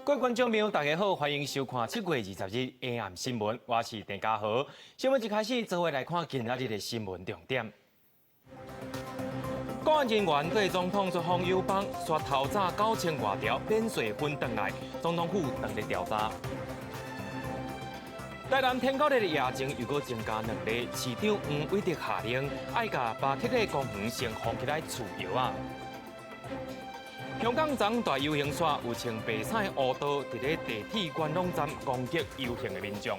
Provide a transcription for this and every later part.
各位观众朋友，大家好，欢迎收看7月20日 AM 新闻，我是陈家豪。新闻一开始，做伙来看今仔日的新闻重点。公安人员对总统出访友邦刷头早9000外条免税分回来，总统府当日调查。台南天狗日的夜情又搁增加2例，市长黄伟哲下令爱甲巴克的公园先封起来储油啊。香港昨大游行线有穿白彩乌刀，伫咧地铁观拢站攻击游行的民众。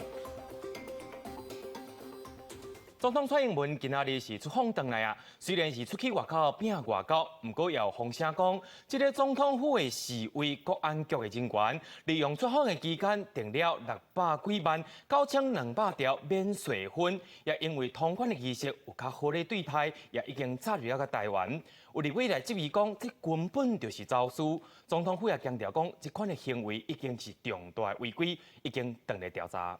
总统蔡英文今仔日是出访回来啊，虽然是出去外口拼外交，不过也有风声讲，这个总统府的侍卫国安局的人员，利用出访的期间订了600几万9200条免税分，也因为通关的仪式有较好的对待，也已经插入了个台湾。有立委来质疑讲，这根本就是走私。总统府也强调讲，这款的行为已经是重大违规，已经当来调查。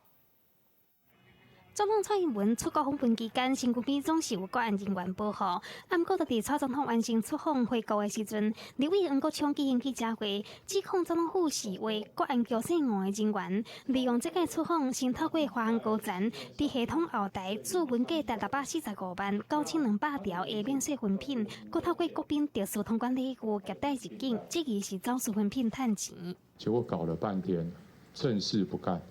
总统蔡英文出国访问期间，身躯边总是有国安人员保护。不过，伫蔡总统完成出访回国的时阵，立委黄国昌举行记者会，指控总统府是为国安局姓吴的人员，利用这个出访，先透过华航高层伫系统后台注文价达645万9200条的免税分品，佮透过国宾特殊通关礼物夹带入境，质疑是走私分品赚钱。结果搞了半天，正事不干。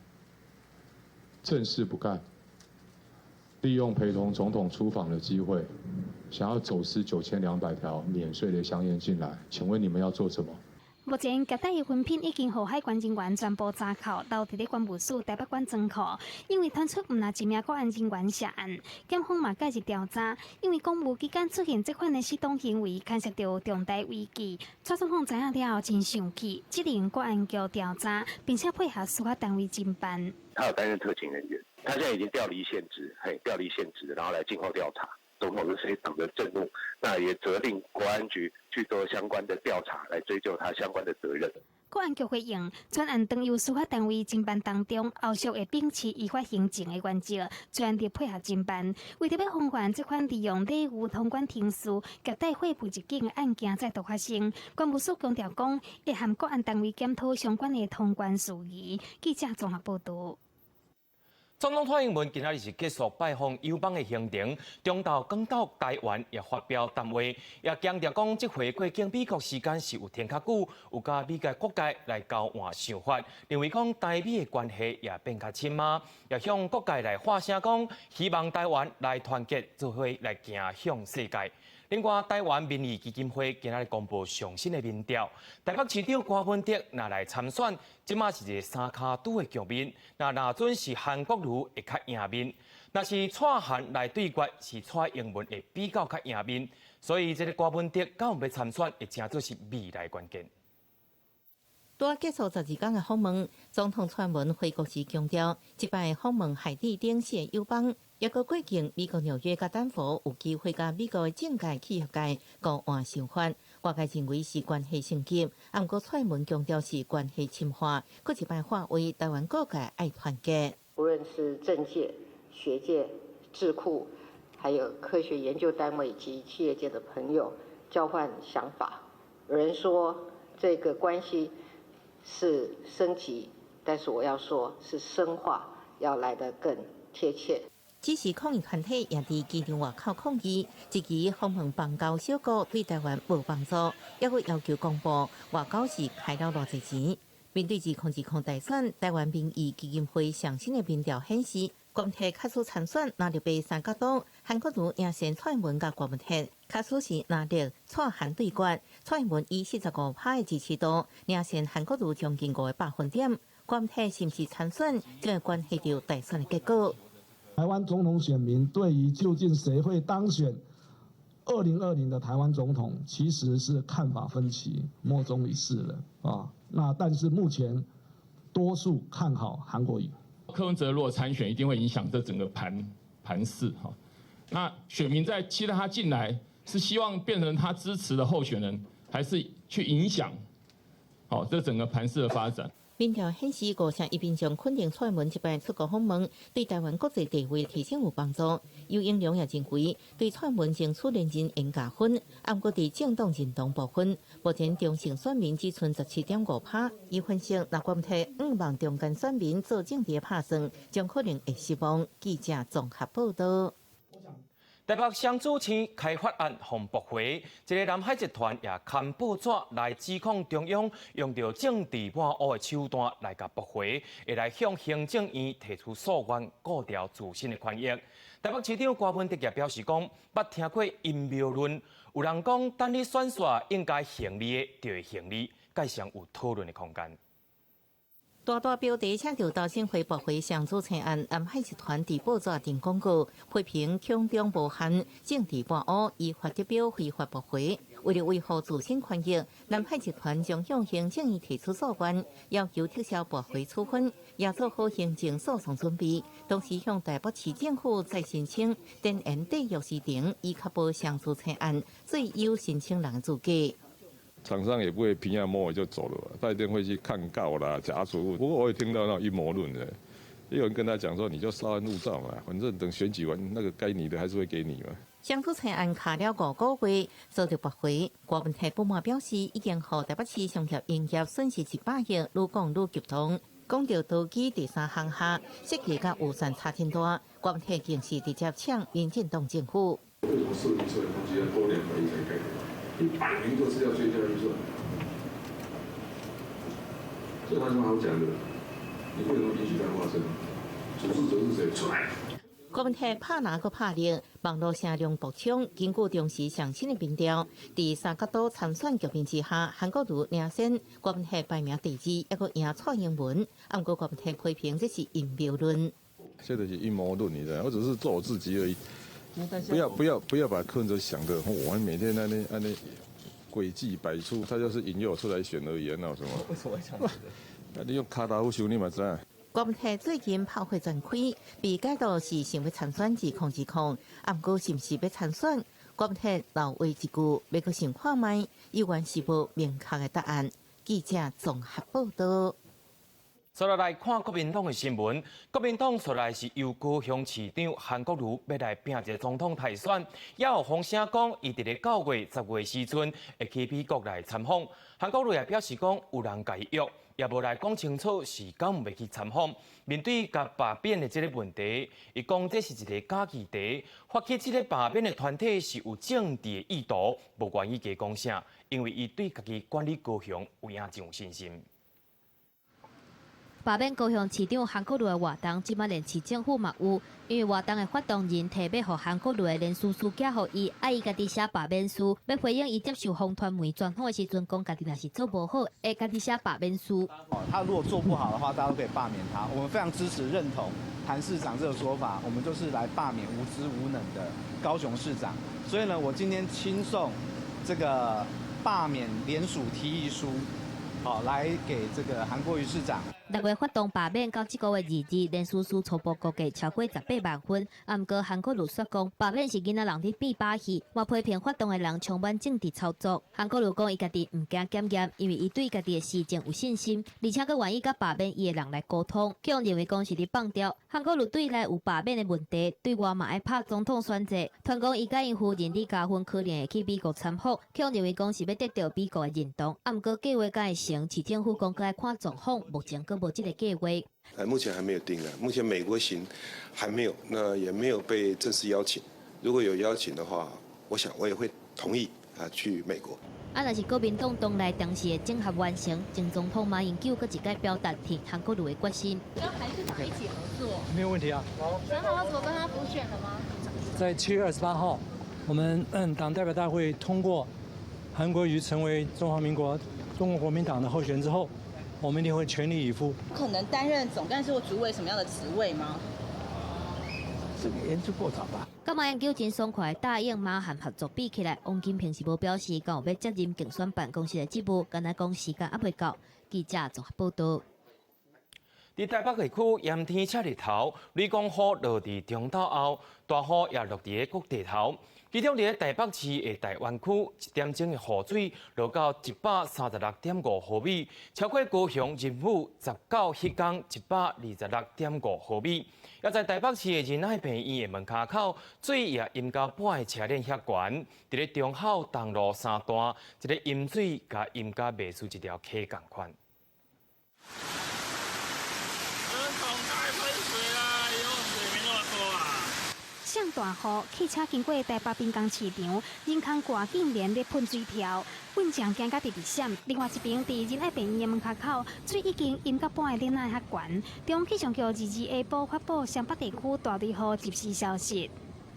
利用陪同总统出访的机会，想要走私9200条免税的香烟进来，请问你们要做什么？目前夹带的分品已经被海关人员全部查扣，留伫咧关务署台北关仓库。因为传出唔那一名国安人员涉案，检方嘛介入调查。因为公务期间出现这款的失当行为，牵涉到重大危机。蔡总统知影了后真生气，指令国安局调查，并且配合司法单位侦办。他有担任特勤人员，他现在已经调离现职，然后来静候调查。总统是非常的震怒，那也责令国安局去做相关的调查，来追究他相关的责任。国安局回应，专案当由司法单位侦办当中，后续会秉持依法行政的原则，全力配合侦办。为着要防范这款利用礼物通关停事、夹带货物入境的案件再度发生，关务署强调讲，会和国安单位检讨相关的通关事宜。记者综合报道。总统蔡英文今仔日是结束拜访友邦的行程，中昼刚到台湾，也发表谈话，也强调讲，这回过境美国时间是有添较久，有甲美国国界来交换想法，认为讲台美的关系也变较亲密，也向国界来发声讲，希望台湾来团结做伙来行向世界。另外，台湾民意基金会今日公布上新的民调，台北市长柯文哲若来参选，即马是一个三卡赌的局面。若准是韩国瑜会较赢面，若是蔡韩来对决，是蔡英文会比较较赢面。所以，这个柯文哲敢有要参选，会成做是未来关键。拄结束12天的访问，总统蔡英文回国时强调，这摆访问海地顶线友邦，也个过境美国纽约甲丹佛，有机会甲美国的政界、企业界交换想法。外界认为是关系升级，不过蔡英文强调是关系深化，搁一摆化为台湾各界爱团结。无论是政界、学界、智库，还有科学研究单位及企业界的朋友交换想法。有人说这个关系是升级，但是我要说是深化，要来得更贴切。只是抗议团体也伫机场外口抗议，质疑访问邦交小国对台湾无帮助，也会要求公布外交是开了偌济钱。面对2020大选，台湾民意基金会上新的民调显示，国民党卡数参选拿入被三角党，韩国瑜赢先蔡英文甲国民党卡数是拿入蔡韩对决，蔡英文以45%的支持度赢先韩国瑜将近5个百分点。国民党是不是参选，就会关系到大选的结果。台湾总统选民对于究竟谁会当选2020的台湾总统，其实是看法分歧，莫衷一是了啊。那但是目前多数看好韩国瑜。柯文哲如果参选，一定会影响这整个盘势哈。那选民在期待他进来，是希望变成他支持的候选人，还是去影响这整个盘势的发展？民调显示，5成1边上肯定蔡英文这摆出国访问对台湾国际地位提升有帮助。尤英良也认为，对蔡英文争取连任应加分。按过伫政党认同部分，目前中性选民只存17.5%。伊分析，若国体5万中间选民做政治拍算，将可能会失望。记者综合报道。台北双子星开发案红驳回，一个南海集团也刊报纸来指控中央用着政治抹黑的手段来甲驳回，会来向行政院提出诉愿，顾掉自身的权益。台北市长郭文德也表示讲，捌听过阴谋论，有人讲等你选选应该行利的就会行利，介上有讨论的空间。大大标题请求投审会驳回上主查案，南海集团伫报纸登广告，批评强中无限，政治抹黑，依法代表非法驳回。为了维护自身权益，南海集团将向行政院提出诉愿，要求撤销驳回处分，也做好行政诉讼准备，同时向台北市政府再申请电源地约时程，以确保上主查案最优申请人资格。厂商也不会平安摸尾就走了，他一定会去看告啦、假处物。不过我也听到那种阴谋论的，也有人跟他讲说，你就稍安勿躁嘛，反正等选举完，那个该你的还是会给你嘛。上主查案卡了5个月，遭到驳回。郭文泰不满表示，已经和台北市商业营业损失100亿，愈讲愈激动。讲到投机第3项下，设计甲预算差真大，郭文泰更是直接抢民进党政府。为什么设计出来的东西要多200亿才盖得到？你摆明就是要追加预算，这有什么好讲的？你为什么允许这样发生？主事者是谁？出来！郭文泰拍哪个拍力？网络声量爆冲。根据中时上新的民调，第3角度参选局面之下，韩国瑜领先，郭文泰排名第2，一个赢蔡英文。不过郭文泰批评这是阴谋论。这就是阴谋论，你知道？我只是做我自己而已。不要把柯文哲想的，我每天那诡计百出，他就是引诱出来选而已，那有什么？为什么会这样子？你用卡达夫修，你嘛知道？郭文泰最近炮火全开，被解读是想要参选自控，不过是不是要参选？郭文泰老话一句，要阁先看卖，依然是无明确的答案。记者综合报道。再来看国民党的新闻，国民党出来是由高雄市长韩国瑜要来拼一个总统大选，也有风声讲，伊伫咧9月、10月时阵会去美国来参访。韩国瑜也表示讲，有人甲伊约，也无来讲清楚是敢袂去参访。面对甲罢免的这个问题，伊讲这是一个假议题，发起这个罢免的团体是有政治的意图，无愿意加讲啥，因为伊对家己管理高雄有影真有信心。罢免高雄市长韩国瑜的活动，即摆连市政府嘛有，因为活动的发动人特别互韩国瑜的连书寄互伊，伊家己写罢免书，要回应伊接受访传媒专访的时阵，讲家己若是做不好，会家己写罢免书。他如果做不好的话，大家都可以罢免他。我们非常支持认同韩市长这个说法，我们就是来罢免无知无能的高雄市长。所以呢，我今天亲送这个罢免联署提议书，好来给这个韩国瑜市长。6月发动罢免到这个月2日，连书初步估计超过18万份。不过韩国瑜说讲，罢免是囡仔人伫变把戏，我批评发动的人充满政治操作。韩国瑜讲，伊家己唔惊检验，因为伊对家己的施政有信心，而且佮愿意甲罢免伊的人来沟通。佢认为讲是伫放掉。韩国瑜对来有罢免的问题，对外嘛爱拍总统选择。传讲伊甲因夫人李嘉芬可能会去美国参访，佢认为讲是要得到美国的认同。不过计划敢会成，市政府讲佮爱看状况，目前无这个计划。目前还没有定啊，目前美国行还没有，那也没有被正式邀请。如果有邀请的话，我想我也会同意去美国。若是国民党党内当时的整合完成，前总统马英九佮一概表达挺韩国瑜的决心。跟韩市长一起合作，没有问题啊。想好要怎么跟他补选了吗？在7月28号，我们党代表大会通过韩国瑜成为中国国民党的候选人之后，我们一定会全力以赴。可能担任总干事或主委什么样的职位吗？这个研究过早吧。甲马英九真爽快答应马韩合作比起来，王金平是无表示敢有要接任竞选办公室的职务，敢若讲时间还未到。记者综合报道。伫台北地区炎天赤日头，雷公雨落伫中岛后，大雨也落伫个谷地头。其中伫台北市的大湾区，1点钟的雨水落到136.5毫米，超过高雄仁武19迄天126.5毫米。也在台北市的仁爱病院的门骹口，水也淹到半个车链遐悬。伫咧中孝东路3段，一个淹水甲淹到袂输一条溪共款。上大雨，汽车经过台北滨江市场，人空挂竟然咧喷水条，混将惊甲直直闪。另外一边，伫仁爱病院门口口，水已经淹到半个脸仔遐悬。中气象局22下晡发布湘北地区大雷雨及时消息。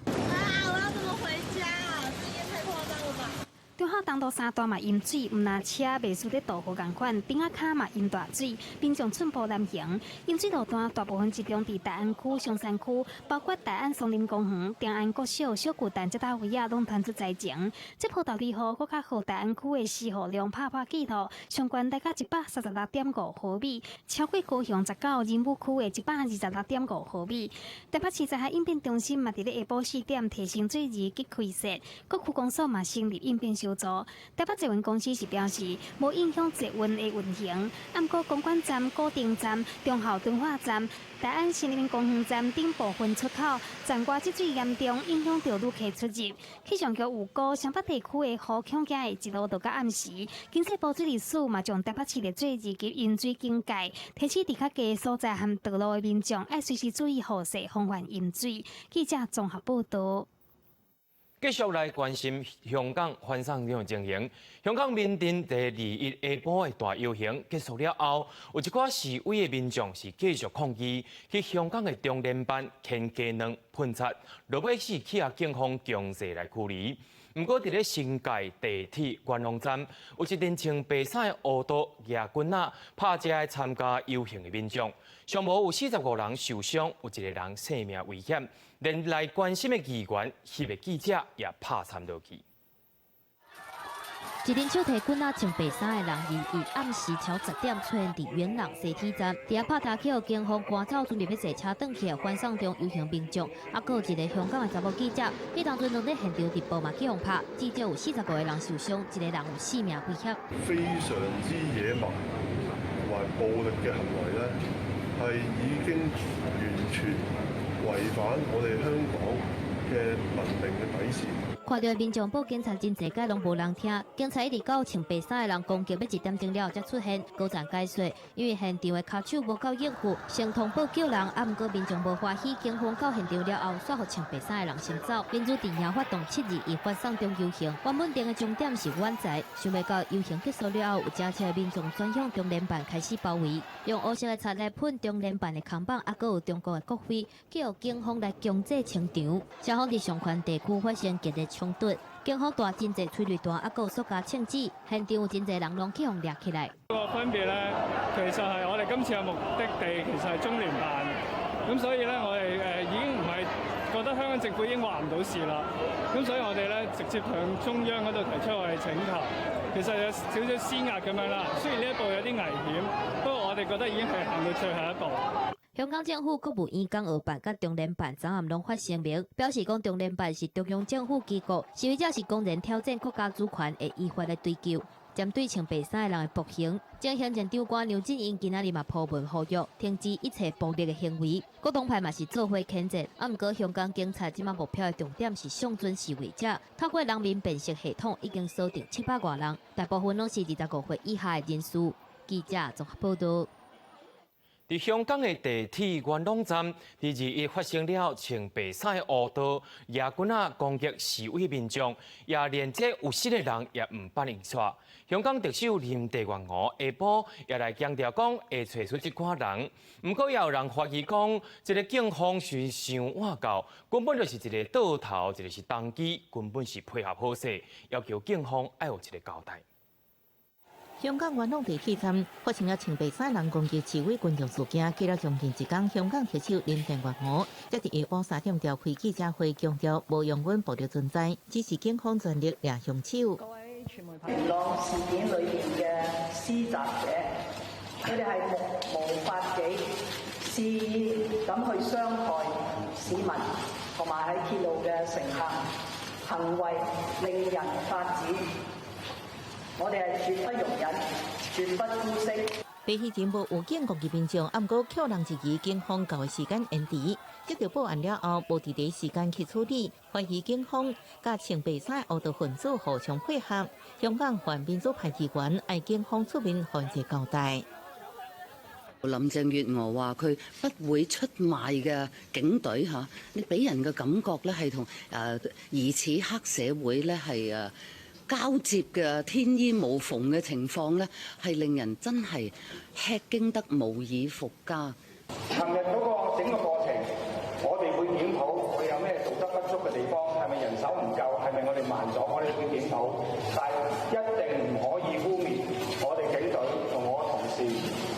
我要怎么回家啊？这也太夸张了吧！中孝东路3段嘛淹水，毋但车袂输咧道路共款，顶仔骹嘛淹大水，民众寸步难行。淹水路段大部分集中伫大安区、松山区，包括大安松林公园、长安国小、小巨蛋这搭位啊，拢传出灾情。这波大雷雨，搁较互大安区的施雨量拍记录，上悬达到136.5毫米，超过高雄19仁武区的126.5毫米。台北市灾害应变中心嘛，伫咧下晡4点提升水位及开设，各区公所嘛成立应变小组。台北捷运公司是表示，无影响捷运的运行。按过公馆站、固定站、中孝敦化站、大安新林公园站等部分出口站外积水严重，影响到旅客出入。气象局预估，湘北地区的雨恐惊会一路到到暗时。经济部水利署嘛，将台北市的水位及淹水警戒提起，伫较低所在和道路的民众，要随时注意雨势，防范淹水。记者综合报道。继续来关心香港反送中情形。香港民阵第21下晡的大游行结束了后，有一寡示威的民众是继续抗议，去香港的中联办牵鸡卵喷漆，落尾是去警方强势来驱离。不过，伫咧新界地铁观龙站，有一阵穿白衫的乌道野军仔拍遮参加游行的民众，上无有45人受伤，有一个人性命危险。连来关心的议员、翕的记者也拍参落去。一阵手提棍仔穿白衫的人，以暗时超10点出现伫元朗西铁站，伫遐拍打去，警方赶走准备要坐车转去的反送中游行民众。还有一个香港的查某记者，迄当阵拢咧现场直播嘛，警方拍，至少有45个人受伤，一个人有性命危险。非常之野蠻同埋暴力嘅行為咧，係已經完全違反我哋香港嘅文明嘅底線。看到民眾報警察真濟屆攏無人聽，警察一直到穿白衫的人攻擊要1點鐘了才出現，高層解說，因為現場的卡手無夠應付，先通報救人，啊毋過民眾無歡喜，警方到現場了後，煞互穿白衫的人先走。民主陣營發動7日反送中遊行，原本定的終點是灣仔，想袂到遊行結束了後，有真濟民眾轉向中聯辦開始包圍，用黑色的漆來噴中聯辦的看板，還有中國的國徽，叫警方來強制清場。雙方佇上環地區發生激烈衝突，警方帶真濟催淚彈，還有塑膠槍支，現場有真濟人攏去互掠起來。個分別咧，其實係我哋今次嘅目的地其實係中聯辦，咁所以咧我哋已經唔係覺得香港政府已經話唔到事啦，咁所以我哋咧直接向中央嗰度提出我哋請求，其實有少少施壓咁樣啦。雖然呢一步有啲危險，不過我哋覺得已經係行到最後一步。香港政府國務院港澳辦甲中聯辦昨暗攏發聲明，表示講中聯辦是中央政府機構，示威者是公然挑戰國家主權，會依法來追究。針對穿白衫的人的暴行，前行政長官梁振英今仔日嘛鋪文呼籲，停止一切暴力的行為。各黨派嘛是做伙譴責，啊毋過香港警察即馬目標的重點是上準示威者，透過人民辨識系統已經鎖定700多人，大部分攏是25歲以下的人士。記者綜合報道。在香港的地鐵元朗站，第2日發生了穿白衫的烏道野軍仔攻擊示威民眾，也連這有7個人也唔捌認出。香港特首林鄭月娥下晡也來強調講會找出這款人，不過也有人懷疑講，這個警方是想換教，根本就是一個倒頭，一個是動機，根本是配合好勢，要求警方要有一個交代。香港元朗地鐵站發生了穿白衫人攻擊示威群眾事件，過了將近1天，香港特首林鄭月娥才伫下晡3點召開記者會，強調無容忍暴力存在，支持警方全力抓兇手。各位傳媒朋友，元朗事件裏面嘅施襲者，佢哋係目無法紀，肆意咁去傷害市民同埋喺鐵路嘅乘客。行為令人發指，我哋係絕不容忍、絕不姑息。比起前部有警攻擊民眾，不過扣人一支警方交的時間延遲，接到報案了後，無伫第時間去處理，懷疑警方甲清白菜惡毒分子互相配合。香港泛民主派議員嗌警方出面還一交代。林鄭月娥話佢不會出賣嘅警隊嚇，你俾人嘅感覺咧係同疑似黑社會咧係交接嘅天衣無縫嘅情況咧，係令人真係吃驚得無以復加。尋日嗰個整個過程，我哋會檢討佢有咩做得不足嘅地方，係咪人手唔夠，係咪我哋慢咗，我哋會檢討，但係一定唔可以污蔑我哋警隊同我同事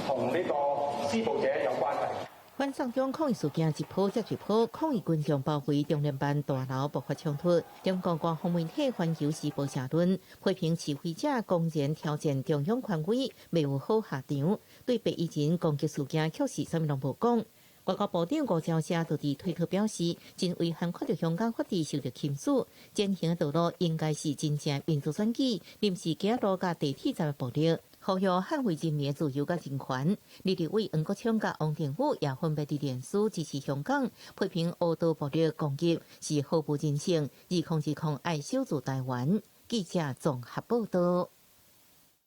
同呢個施暴者有關係。反送中抗議事件一波接一波，抗議群眾包圍中聯辦大樓爆發衝突。中國官方媒體《環球時報》社論批評示威者公然挑戰中央權威，未有好下場。對北以前攻擊事件確實什麼攏無講。外交部長吳釗燮就伫推特表示，真遺憾看到香港法治受到侵蝕，踐行道路應該是真正民主選舉，臨時加路甲地鐵站嘅暴力。呼籲捍衛人民自由甲人權。立委黃國昌甲王定宇也分別伫臉書支持香港，批評惡毒暴力攻擊是毫無人性，2010愛守住台灣。記者綜合報道。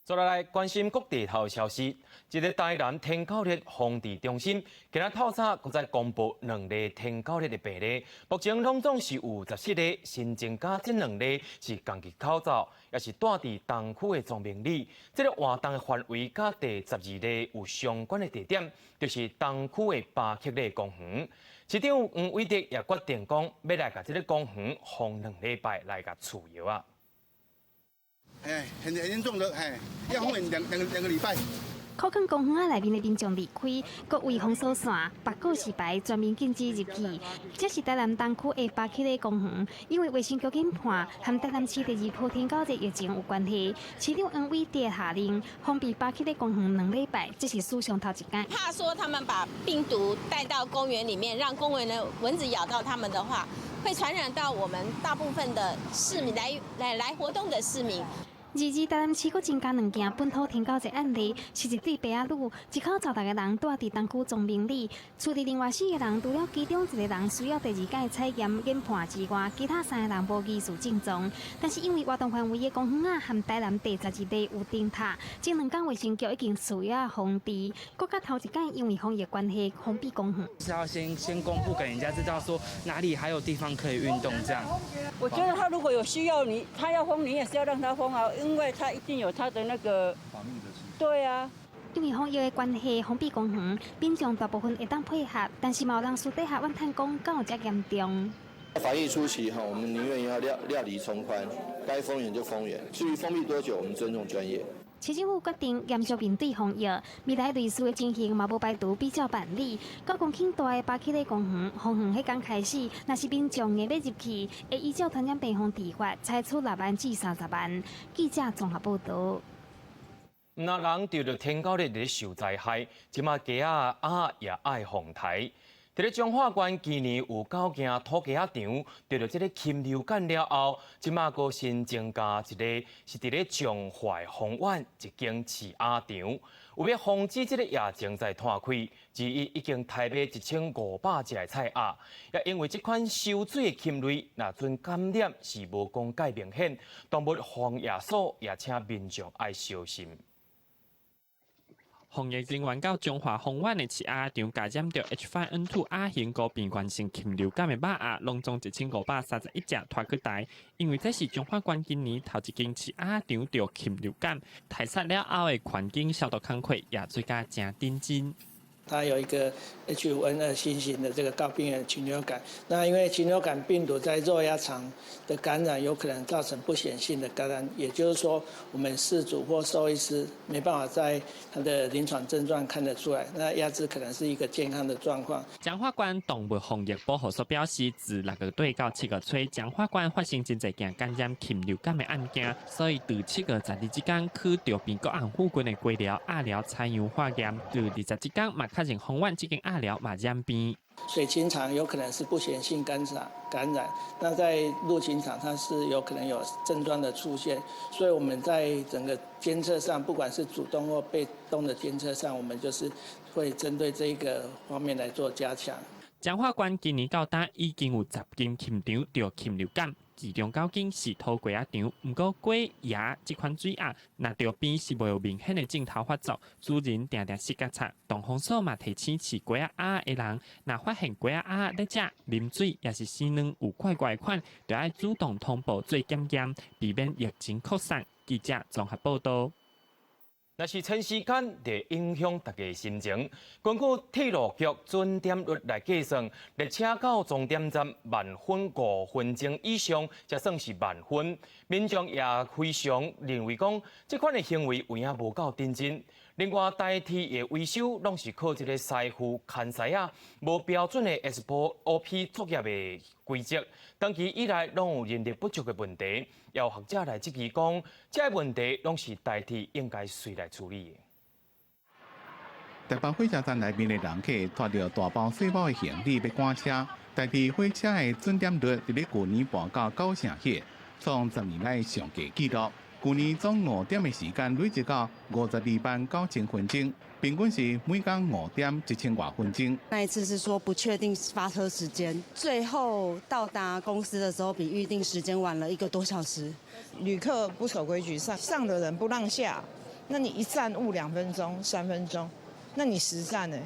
再來關心各地頭消息，一個台南天狗日防治中心今日透早閣再公布2例天狗日的病例，目前攏總是有17例，新增加這2例是共期口罩，也是住佇東區的莊明里。這個活動的範圍甲第12例有相關的地點，就是東區的巴克利公園。市長黃偉哲也決定講，要來甲這個公園放2禮拜來甲除藥啊。很嚴重的，要封兩個禮拜。靠近公園內面的民眾離開，各位封鎖線、白告示牌全面禁止入去。這是台南東區的巴克利公園，因為衛生局研判和台南市第2波天狗日疫情有關係，市長黃偉哲下令封閉巴克利公園2禮拜，這是史上頭一間。怕說他們把病毒帶到公園裡面，讓公園的蚊子咬到他們的話，會傳染到我們大部分的市民來活動的市民。台南市閣增加2件本土天狗日案例，是一對白仔女，一口10個人住佇東區莊明里，厝裡另外4個人除了其中1個人需要第2屆採驗研判之外，其他3個人無疑似症狀。但是因為活動範圍的公園啊，和台南第12例有燈塔，這2天衛生局已經需要封閉，閣甲頭一屆因為防疫關係封閉公園。是要先公布給人家知道，說哪裡還有地方可以運動，這樣。我覺得他如果有需要你，他要封，你也是要讓他封啊。因為他一定有他的那個防疫的需要。對啊，因為防疫的關係，封閉公園，民眾大部分會當配合，但是嘛有人私底下怨嘆講，敢有這嚴重？防疫初期我們寧願要料理從寬，該封園就封園。至於封閉多久，我們尊重專業。市政府決定嚴肅面對防疫，未來類似的情形嘛無排除比較辦理。高公頃大的巴克利公園，封園迄天開始，若是民眾硬要入去，會依照傳染病防治法採取6萬至30萬。記者綜合報道。唔那人著着天狗日咧受災害，即馬雞仔鴨也愛防台。伫咧彰化縣今年有9間土雞仔場得到這個禽流感了後，即馬個新增加一個是伫咧彰化豐原一間飼鴨場，為要防止這個疫情再擴開，之一已經汰買1500隻菜鴨，也因為這款受水的禽類，若准感染是無公介明顯，動物防疫所也請民眾愛小心。防疫人員到彰化豐原的飼鴨場，感染到 H5N2 亞型高病原性禽流感的肉鴨，攏總1531隻拖去台。因為這是彰化縣今年頭一間飼鴨場着禽流感，汰殺了後的環境消毒工作也做甲真認真。它有一個 H5N2 新型的這個高病原禽流感，那因為禽流感病毒在肉鴨場的感染有可能造成不顯性的感染，也就是說，我們飼主或獸醫師沒辦法在它的臨床症狀看得出來，那鴨子可能是一個健康的狀況。彰化縣動物防疫保護所表示，自6月底到7月初，彰化縣發生真濟件感染禽流感的案件，所以từ7月12日之間去調邊各項附近的雞寮、鴨寮採樣化驗，từ 20日之間嘛確認豐原這間鴨寮嘛染病。水禽场有可能是不显性感染，那在陆禽场它是有可能有症状的出现，所以我们在整个监测上，不管是主动或被动的监测上，我们就是会针对这个方面来做加强。彰化县今年到达已经有10间禽场着禽流感，其中9间是土鸡仔场。不过鸡、鸭这款水鸭，若着边是无有明显的镜头发作，主人定定失觉察。动防所嘛提醒饲鸡仔鸭的人，若发现鸡仔鸭在食、啉水，也是饲卵有怪怪款，就要主动通报做检验，避免疫情扩散。记者综合报道。若是长时间会影响大家心情。根据铁路局准点率来计算，列车到终点站慢分5分钟以上，才算是慢分。民众也非常认为讲，这款的行为有影无够认真。另外，台铁的维修拢是靠一个师傅看师啊，无标准的 SOP 作业的规则，长期以来拢有人力不足的问题。有学者来质疑讲，这个问题拢是台铁应该随来处理的。台北火车站内面的人客拖着大包小包的行李要赶车，台铁火车的准点率伫咧去年搬到9成迄，创10年来上低纪录。去年总5点的时间累积到52班9000分钟，平均是每天5点1000多分钟。那一次是说不确定发车时间，最后到达公司的时候比预定时间晚了1个多小时。旅客不守规矩，上的人不让下，那你一站误2分钟、3分钟，那你10站呢？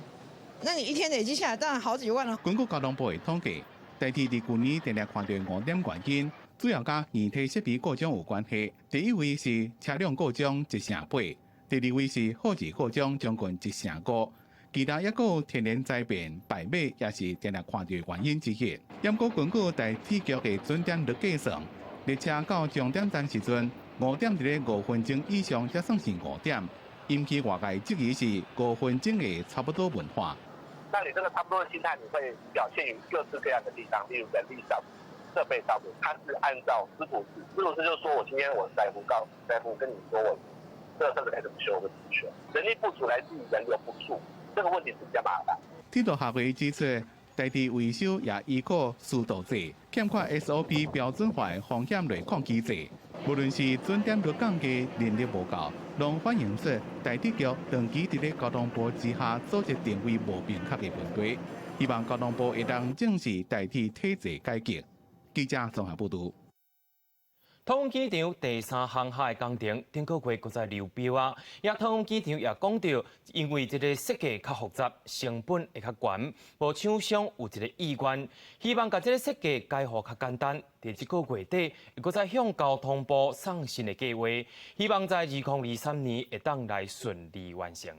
那你一天累积下来当然好几万了。根据交通部的统计，台铁伫去年定定看到5点原因。主要甲仪体设备故障有关系，第一位是车辆故障1成8，第二位是后置故障将近1成5，其他也有天然灾变、败马也是定定看到原因之一。不过根据台铁局的准点率计算，列车到终点站时阵，5点伫咧5分钟以上才算是5点，引起外界质疑是5分钟的差不多文化。那你这个差不多的心态，你会表现于各式各样的地方，例如人力上。设备上面，它是按照师傅制就是说我今天我师傅跟你说我这个车子该怎么修就怎么修，人力不足来自于人流不足，这个问题是比较麻烦。铁道学会指出，台铁维修也依靠速度制，欠缺 SOP 标准化的风险类控机制。无论是准点率降低、人力无够，拢反映出台铁局长期伫咧交通部之下组织定位无明确的问题。希望交通部会当正视台铁体制改革。记者综合报道。桃园机场第3航厦的工程，顶个月搁在流标啊！也桃园机场也讲到，因为这个设计较复杂，成本会较悬，无厂商有一个意愿，希望把这个设计改好较简单。在这个月底，会搁再向交通部送新的计划，希望在2023年会当来顺利完成。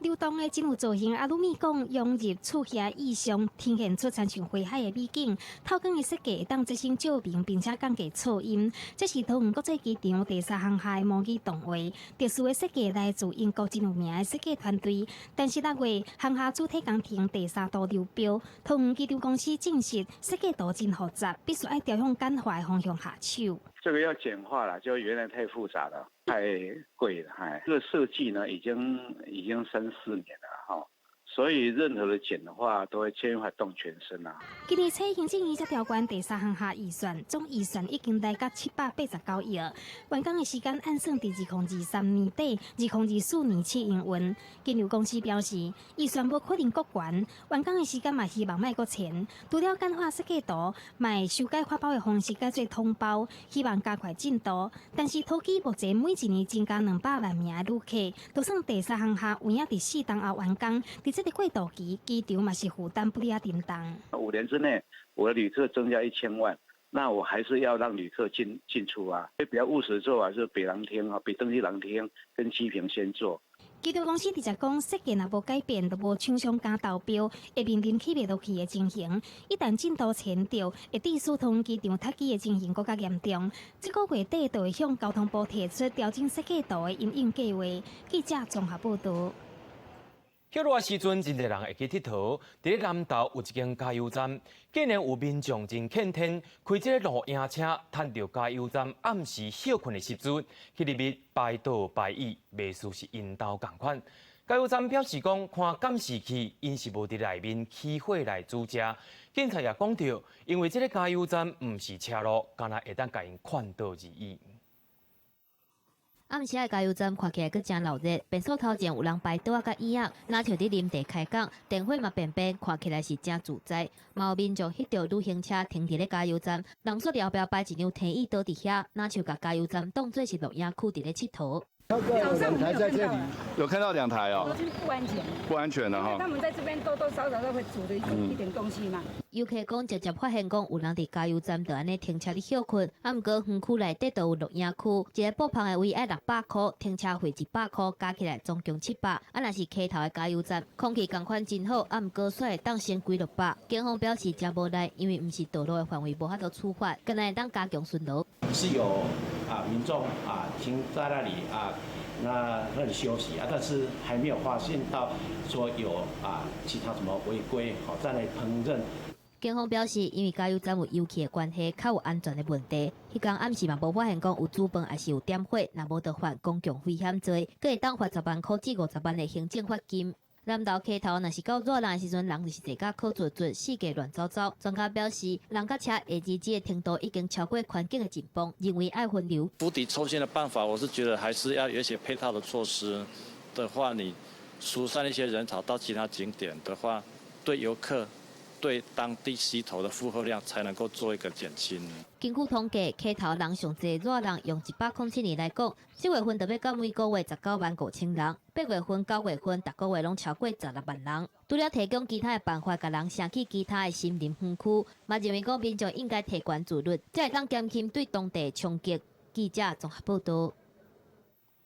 流动的真有造型阿鲁米管融入厝遐意象，呈现出亲像花海的美景。透光的设计当节省照明，并且降低噪音。这是桃园国际机场第3航厦的模拟动画。特殊的设计来自英国真有名的设计团队。但是6月航厦主体工程第3度流标，桃园机场公司证实设计图真复杂，必须要调向简化的方向下手。这个要简化了，就原来太复杂了，太贵了。这个设计呢，已经3、4年了哈，所以任何的简的话，都会牵发动全身啊。今年初行政院才调关第3航厦预算，总预算已经来到789亿。完工的时间按算伫2023年底、2024年起营运。金融公司表示，预算无可能过悬，完工的时间嘛希望卖过前。除了简化设计图，卖修改发包的方式改做通包，希望加快进度。但是桃机目前每一年增加200万名的旅客，就算第3航厦有影伫4档后完工，伫这个过渡期，机场嘛是负担不了叮当。5年之内，我的旅客增加1000万，那我还是要让旅客进出啊。比较务实做法是北廊厅啊，北登机廊厅跟机坪先做。机场公司直接讲，设计若无改变，就无厂商敢投标，会面临起袂落去的情形。一旦进度前着，会致使桃园机场塌机的情形更加严重。这个月底就会向交通部提出调整设计图的因应计划。记者综合报道。夏热时阵，真侪人会去佚佗。伫咧南投有一间加油站，竟然有民众真欠天，开这个路营车，趁着加油站暗时休困的时阵，去入面排倒排椅，袂输是因兜共款。加油站表示讲，看监视器，因是无伫内面起火来阻遮。警察也讲到，因为这个加油站唔是车路，敢若会当甲因看到而已。暗时的加油站看起来阁真热闹，变数头前有人排桌甲椅仔，若像伫啉茶开讲，电火嘛便便，看起来是真自在。嘛有民众翕到旅行车停伫咧加油站，人说后壁摆一张梯椅倒伫遐，若像甲加油站当作是乐园区伫咧佚佗。 早上两台在这里，有看到2台哦。不安全，不安全的哈。他们在这边多多少少都会煮的一点东西嘛。游客讲直接发现讲有人伫加油站就安尼停车咧休困，啊毋过园区内底都有录影区，一个爆棚的位要600块，停车费100块，加起来总共700。啊若是溪头的加油站，空气共款真好，啊毋过煞会当先几600。警方表示真无赖，因为毋是道路的范围无法度处罚，更会当加强巡逻。是有民众停在那里那里休息但是还没有发现到说有其他什么违规在那里烹饪。警方表示，因为加油站有油气的关系，较有安全的问题。迄天暗时嘛无发现讲有煮饭还是有点火，若无得罚公共危险罪，佫会当罚10万块至50万的行政罚金。南投溪头若是到热人的时阵，人就是坐甲靠坐，四界乱走走。专家表示，人甲车下日子的程度已经超过环境的紧绷，认为爱分流。釜底抽薪的办法，我是觉得还是要有一些配套的措施的话，你疏散一些人潮到其他景点的话，对游客、对当地溪头的负荷量才能够做一个减轻。根据统计，溪头人上济热人用107年来讲，7月份特别到每个月19万5千人，8月份、9月份，逐个月拢超过16万人。除了提供其他的办法，甲人升去其他的森林园区，嘛认为讲民众应该提悬自律，才会当减轻对当地冲击。记者综合报道。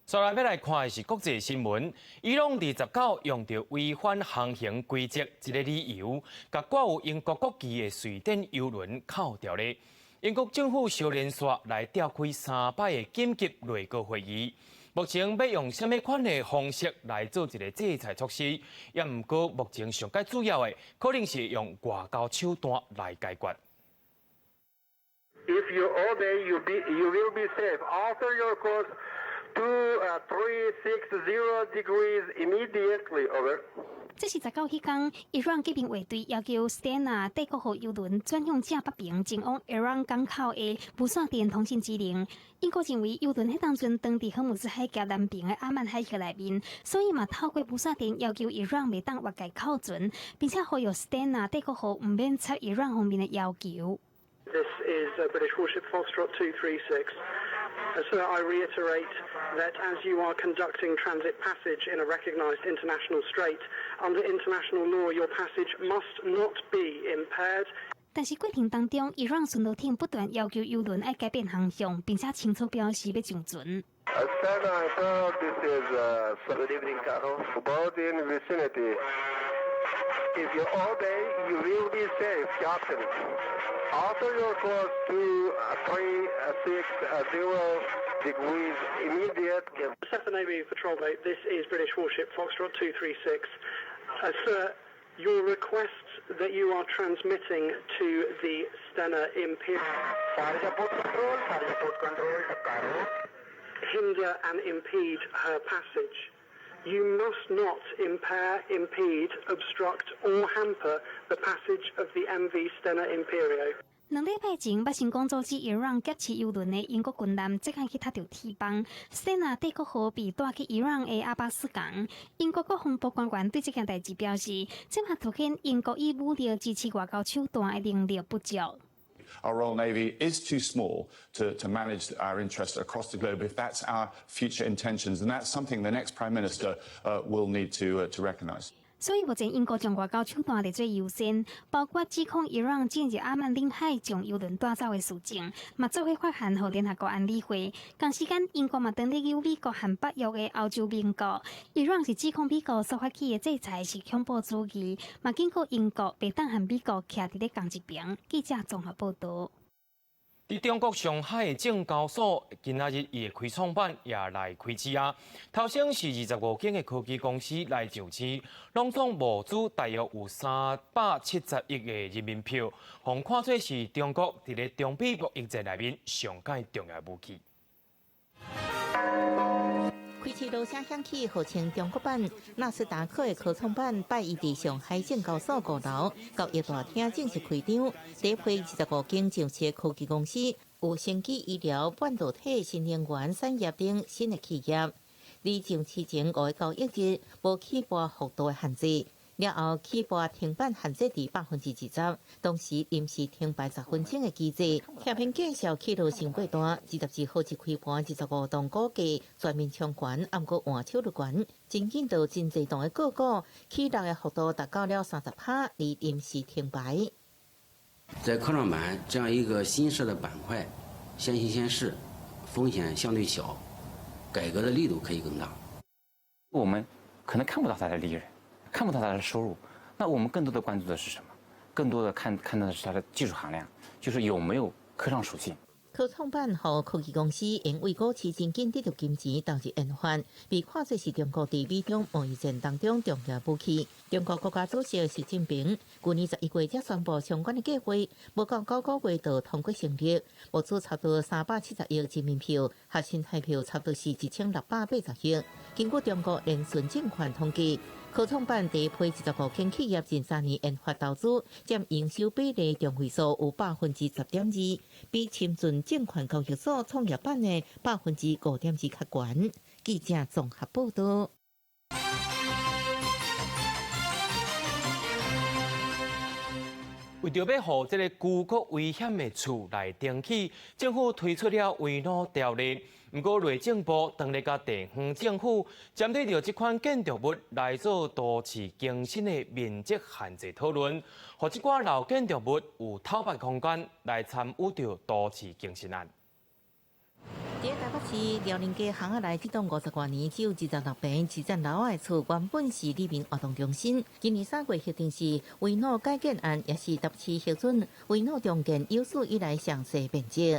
接下来要来看的是国际新闻。伊朗伫19用着违反航行规则这个理由，甲挂有英国国旗的瑞典邮轮扣掉咧。英国政府小连续来召开3摆的紧急内阁会议，目前要用什么款的方式来做一个制裁措施？也毋过目前上界主要的可能是用外交手段来解决。If you obey, you will be safe. Alter your course to 360 degrees immediately. Over. 这是19迄天，伊朗革命卫队要求 Stena 帝国号邮轮转向正北边，前往伊朗港口的无线电通信指令。英国认为邮轮迄当阵当伫荷姆斯海峡南边的阿曼海峡内面，所以嘛透过无线电要求伊朗袂当越界靠船，并且呼吁 Stena 帝国号唔免插伊朗方面的要求。This is British warship Foxtrot 236. So I reiterate that as you are conducting transit passage in a recognised international strait, under international law, your passage must not be impaired. 但是过程当中，伊朗巡逻艇不断要求邮轮要改变航向，并且清楚表示要上船。Stena, this is good evening, Carol. About in vicinity. If you obey, you will be safe, Captain. Alter your course to 360 degrees immediate. Persephone Navy patrol boat, this is British warship Foxtrot 236. Sir, your requests that you are transmitting to the Stena Imperial hinder and impede her passage. You must not impair, impede, obstruct or hamper the passage of the MV Stena Imperio. 2礼拜前，捌成功阻止伊朗劫持邮轮的英国军舰，即刻去踢到铁棒。Stena 帝国号被带去伊朗的阿巴斯港。英国国防部官员对这件代志表示，这嘛凸显英国以武力支持外交手段的能力不足。Our Royal Navy is too small to manage our interests across the globe if that's our future intentions, and that's something the next Prime Minister will need to recognise. 所以目前英国将外交手段列做优先，包括指控伊朗进入阿曼领海将邮轮带走的事情，嘛做伙发函予联合国安理会。同时间，英国嘛等咧由美国和北约的欧洲盟国，伊朗是指控美国所发起的制裁是恐怖主义，嘛警告英国袂当和美国徛伫咧同一边。记者综合报道。伫中国上海的证交所，今仔日伊的开创版也来开市啊！头先是25间的科技公司来上市，拢总募资大约有370亿的人民币，互看做是中国伫咧中美贸易战内面上界重要武器。开启路声响起，号称中国版纳斯达克的科创板拜一伫上海证交所5楼交易大厅正式开张，第一批25间上市的科技公司，有生技、医疗、半导体、新能源产业等新的企业。离上市前5个交易日无起盘幅度的限制。了后，起盘停板限制伫20%，同时临时停摆10分钟的机制。贴片介绍起路成果单，24号一开盘25档股价全面冲关，暗过换手率悬，真紧到真侪档的个股起落的幅度达到了30%，而临时停摆。在科创板这样一个新设的板块，先行先试，风险相对小，改革的力度可以更大。我们可能看不到它的利润。看不到它的收入，那我们更多的关注的是什么？更多的看到的是它的技术含量，就是有没有科创属性。科创板和科技公司因为股市真紧得到金钱导致研发，被看作是中国在美中贸易战当中重要武器。中国国家主席习近平去年11月才宣布相关的计划，无到9个月就通过成立，募资差不多370亿人民票，核心台票差不多是1680亿。经过中国联顺证券统计，科创板第一批15间企业近3年研发投资占营收比例中位数有10.2%，比深圳证券交易所创业板的5.1%较悬。记者综合报道。为着要互这个居国危险的厝来登记，政府推出了围路条例。不过，内政部当日甲地方政府针对着这款建筑物来做都市更新的面积限制讨论，互这寡老建筑物有讨伐空间来参与着都市更新案。在台北市辽宁街巷仔内，这栋50多年只有26平自站楼的厝，原本是里民活动中心。今年3月核定是围路改建案，也是台北市核准围路重建有史以来上细面积。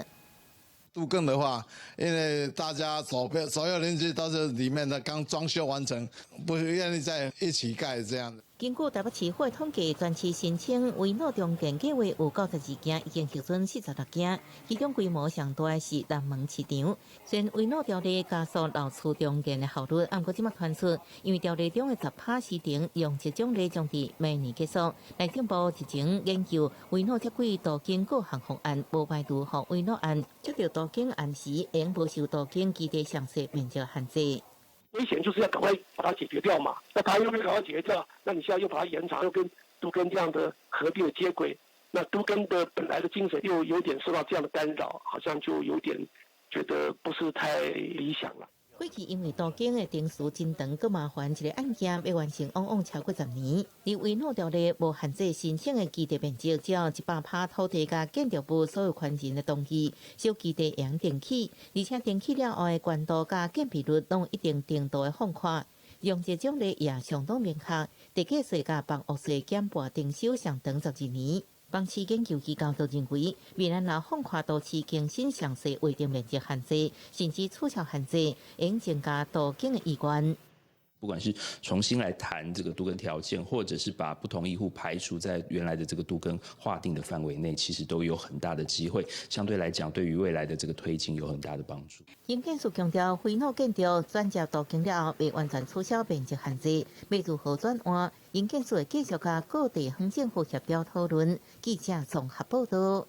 都更的话，因为大家左右邻居都是里面的刚装修完成，不愿意再一起盖这样的。根据台北市府统计，全市申请围路重建计划有92件，已经核准46件，其中规模上大的是南门市场。虽然围路条例加速老厝重建的效率，不过即马传出，因为条例中的10%时程用这种例将伫明年结束。内政部之前研究围路接轨途经各项方案，无排除和围路案接到途经案时，应不受途经基地详细面积限制。危险就是要赶快把它解决掉嘛，那它又没有赶快解决掉，那你现在又把它延长，又跟都更这样的合并的接轨，那都更的本来的精神又有点受到这样的干扰，好像就有点觉得不是太理想了。过去因为途经的程序真长，佮麻烦，一个案件要完成往往超过10年。而围路条例无限制申请的基地面积，只要100%土地加建筑物所有权人的同意，小基地会登记，而且登记了后的悬度加建蔽率拢有一定程度的放宽。用这种例也相当明确，地价税加房屋税减半征收上长12年。房市研究机构就认为，未来若放宽都市更新详细规定面积限制，甚至取消限制，应增加途经的意愿。不管是重新来谈这个都更条件，或者是把不同意户排除在原来的这个都更划定的范围内，其实都有很大的机会。相对来讲，对于未来的这个推进有很大的帮助。营建署强调，围路建筑转接都更了后，未完全取消面积限制，要如何转换？营建署会继续甲各地方政府协调讨论。记者综合报道。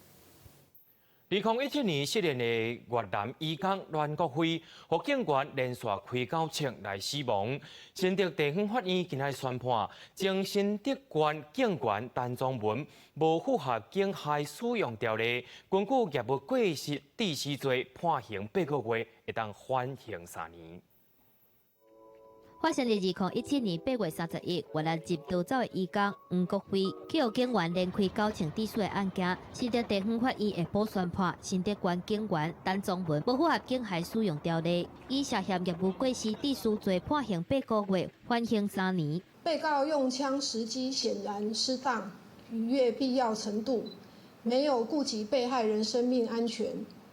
2017年失联的越南移工阮国辉，获警员连续开9枪来死亡。新竹地方法院今日宣判，将新竹县警员陈宗文无符合警械使用条例，根据业务过失致死罪，判刑8个月，会当缓刑3年。发生在2017年8月31日，越南籍逃走的移工黄国辉，去互警员连开9枪致死的案件，新竹地方法院下晡宣判，新竹县警员陈宗文无符合警械使用条例，以涉嫌业务过失致死罪，判刑8个月，缓刑3年。被告用枪时机显然失当，逾越必要程度，没有顾及被害人生命安全，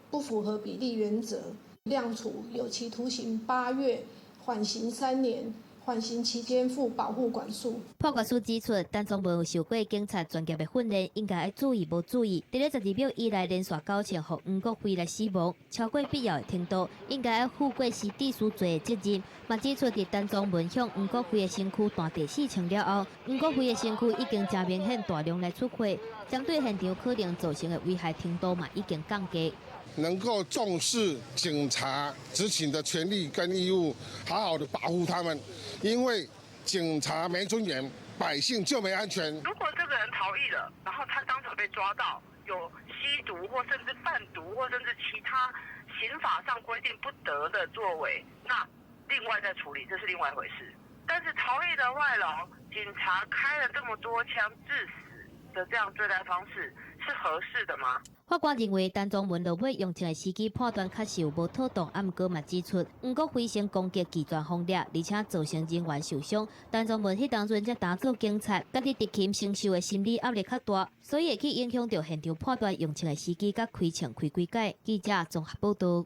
不符合比例原则，量处有期徒刑8月。缓刑3年，缓刑期间负保护管束。判决书指出，陈宗文有受过警察专业的训练，应该要注意无注意。伫咧12秒以内连续构成互黄国辉来死亡，超过必要的程度，应该要负过死地赎罪的责任。嘛指出，伫陈宗文向黄国辉的身躯弹第4枪了后，黄国辉的身躯已经真明显大量来出血，相对现场可能造成的危害程度嘛已经降低。能够重视警察执勤的权利跟义务，好好的保护他们，因为警察没尊严，百姓就没安全。如果这个人逃逸了，然后他当场被抓到有吸毒或甚至贩毒或甚至其他刑法上规定不得的作为，那另外再处理，这是另外一回事。但是逃逸的外劳，警察开了这么多枪致死的这样对待方式，是合适的吗？法官认为，陈宗文落尾用枪的时机判断确实有无妥当，啊，毋过嘛指出，黄国辉先攻击极端方略，而且造成人员受伤。陈宗文迄当阵才打做警察，家己敌勤承受的心理压力较大，所以会去影响到现场判断用枪的时机甲开枪开几解。记者综合报道。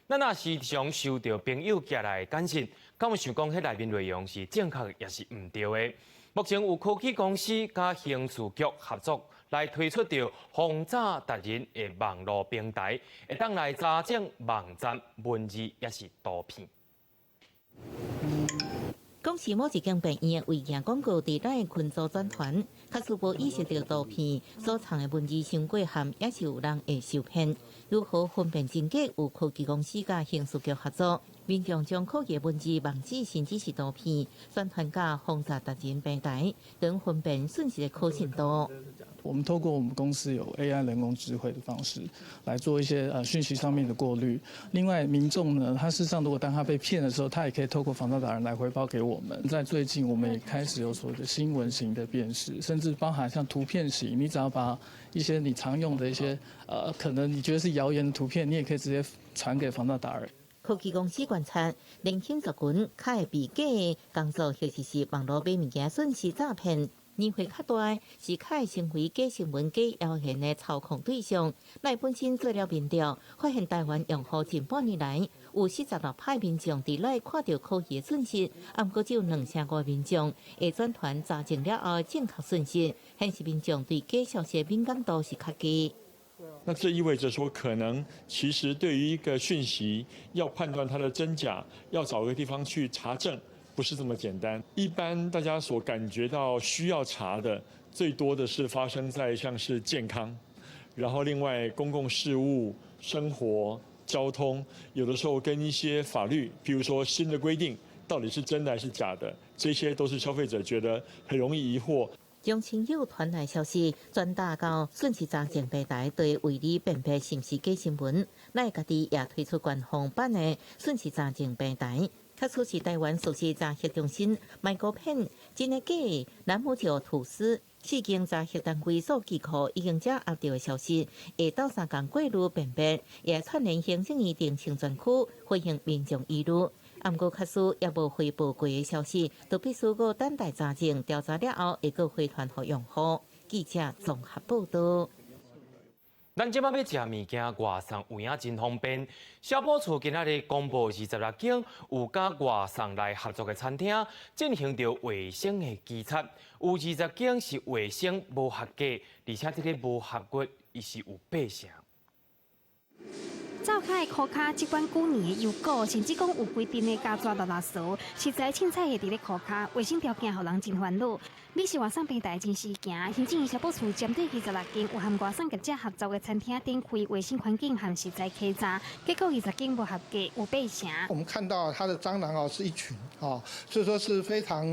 咱若时常收到朋友寄来的简讯，敢有想讲迄内面内容是正确也是毋对的？目前有科技公司甲刑事局合作来推出着轰炸达人的网络平台，会当来查证网站文字也是图片。讲是某一间病院的违建广告伫咱的群组转传，确实无意识到图片所藏的文字相过含，也是有人会受骗。如何分辨真假？有科技公司甲刑事局合作，民众将可疑文字、网址甚至是图片转传到轰炸达人平台，等分辨讯息的可信度。我们透过我们公司有 AI 人工智慧的方式来做一些讯息上面的过滤。另外，民众呢，他事实上如果当他被骗的时候，他也可以透过防诈达人来回报给我们。在最近，我们也开始有所谓的新闻型的辨识，甚至包含像图片型，你只要把一些你常用的一些可能你觉得是谣言的图片，你也可以直接传给防诈达人。科技公司观察，年轻族群较会被假的工作，尤其是网络买物件讯息诈骗。年岁较大是较会成为假新闻、假谣言的操控对象。咱本身做了民调，发现台湾用户近半年来有46%派民众伫内看到可疑的讯息，啊，不过只有2%民众会转传查证了后正确讯息，显示民众对假消息的敏感度是较低。那这意味着说，可能其实对于一个讯息要判断它的真假，要找个地方去查证。不是这么简单。一般大家所感觉到需要查的，最多的是发生在像是健康，然后另外公共事务、生活、交通，有的时候跟一些法律，譬如说新的规定到底是真的还是假的，这些都是消费者觉得很容易疑惑。将亲友传来消息转达到讯息查证平台，就会为你辨别是不是假新闻。咱家己也推出官方版的讯息查证平台。确实是台湾首席查核中心卖国片真的假的南木桥吐司4间查核单位数据库已经掌握到的消息，会到3天过滤辨别，也串联行政院定清专区回应民众疑虑。啊，不过确实也无回报过的消息，都必须搁等待查证调查了后，会搁回传给用户。记者综合报道。咱即摆要食物件，外送有影真方便。消保处今仔日公布26间有甲外送来合作的餐厅，进行着卫生的稽查，有20间是卫生无合格，而且这个无合格伊是有8成。灶卡的裤卡即款旧年的油果，甚至讲有规定的加抓垃圾，实在凊彩会伫咧裤卡，卫生条件互人真烦恼。你是外送平台真事件，行政院消保处针对26间有和外送业者合作的餐厅展开卫生环境和实在稽查，结果20间不合格，有8成。我们看到它的蟑螂是一群所以说是非常